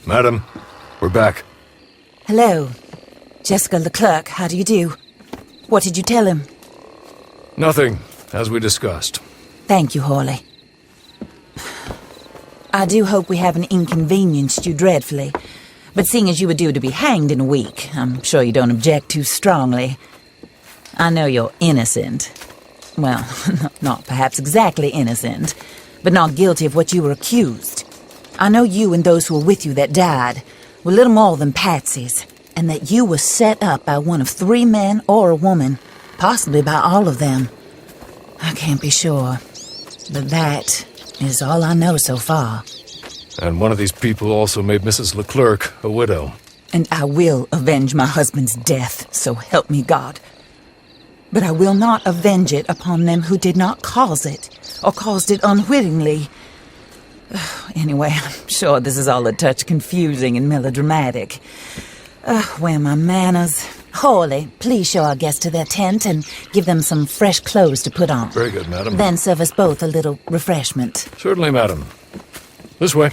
Madam, we're back. Hello. Jessica LeClerk, how do you do? What did you tell him? Nothing, as we discussed. Thank you, Hawley. I do hope we haven't inconvenienced you dreadfully. But seeing as you were due to be hanged in a week, I'm sure you don't object too strongly. I know you're innocent. Well, not perhaps exactly innocent, but not guilty of what you were accused. I know you and those who were with you that died were little more than patsies, and that you were set up by one of 3 men or a woman, possibly by all of them. I can't be sure, but that is all I know so far. And one of these people also made Mrs. LeClerk a widow. And I will avenge my husband's death, so help me God. But I will not avenge it upon them who did not cause it, or caused it unwittingly. Anyway, I'm sure this is all a touch confusing and melodramatic. Where are my manners? Hawley, please show our guests to their tent and give them some fresh clothes to put on. Very good, madam. Then serve us both a little refreshment. Certainly, madam. This way.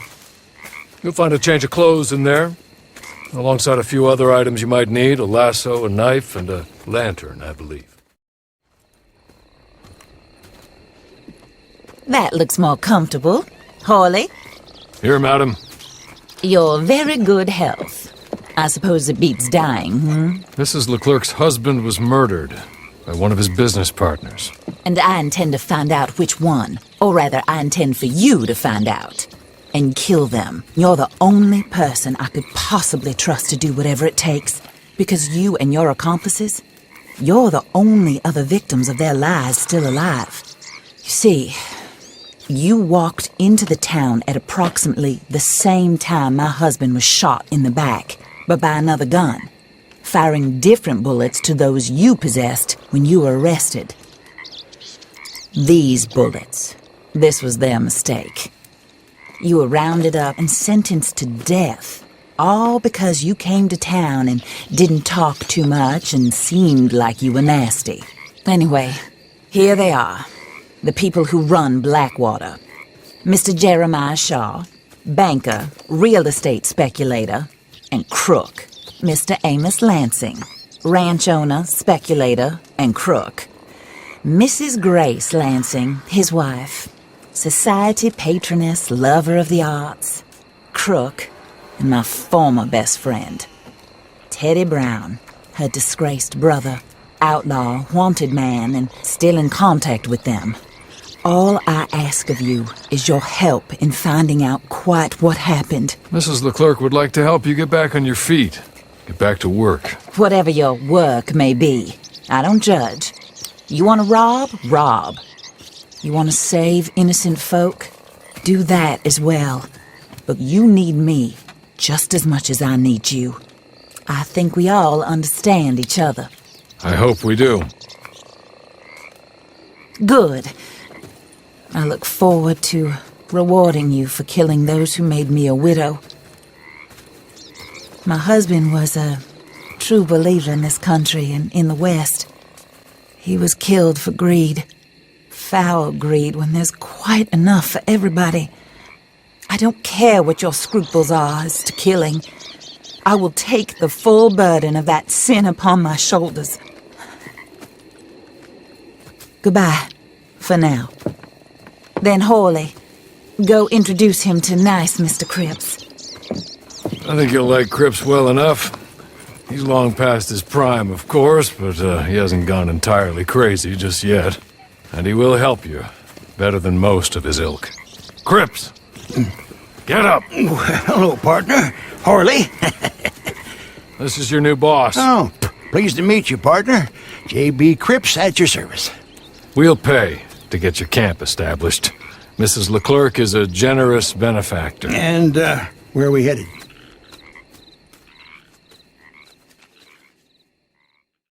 You'll find a change of clothes in there, alongside a few other items you might need, a lasso, a knife, and a lantern, I believe. That looks more comfortable. Hawley? Here, madam. Your very good health. I suppose it beats dying, Mrs. LeClerc's husband was murdered by one of his business partners. And I intend to find out which one. Or rather, I intend for you to find out. And kill them. You're the only person I could possibly trust to do whatever it takes. Because you and your accomplices, you're the only other victims of their lies still alive. You see, you walked into the town at approximately the same time my husband was shot in the back, but by another gun, firing different bullets to those you possessed when you were arrested. These bullets, this was their mistake. You were rounded up and sentenced to death, all because you came to town and didn't talk too much and seemed like you were nasty. Anyway, here they are, the people who run Blackwater. Mr. Jeremiah Shaw, banker, real estate speculator, and crook. Mr. Amos Lansing, ranch owner, speculator, and crook. Mrs. Grace Lansing, his wife, society patroness, lover of the arts, crook, and my former best friend. Teddy Brown, her disgraced brother, outlaw, wanted man, and still in contact with them. All I ask of you is your help in finding out quite what happened. Mrs. LeClerc would like to help you get back on your feet. Get back to work. Whatever your work may be, I don't judge. You want to rob? Rob. You want to save innocent folk? Do that as well. But you need me just as much as I need you. I think we all understand each other. I hope we do. Good. I look forward to rewarding you for killing those who made me a widow. My husband was a true believer in this country and in the West. He was killed for greed. Foul greed when there's quite enough for everybody. I don't care what your scruples are as to killing. I will take the full burden of that sin upon my shoulders. Goodbye, for now. Then Hawley, go introduce him to nice Mr. Cripps. I think you'll like Cripps well enough. He's long past his prime, of course, but he hasn't gone entirely crazy just yet. And he will help you, better than most of his ilk. Cripps! Get up! Hello, partner. Hawley. This is your new boss. Oh, pleased to meet you, partner. J.B. Cripps at your service. We'll pay to get your camp established. Mrs. LeClerc is a generous benefactor. And, where are we headed?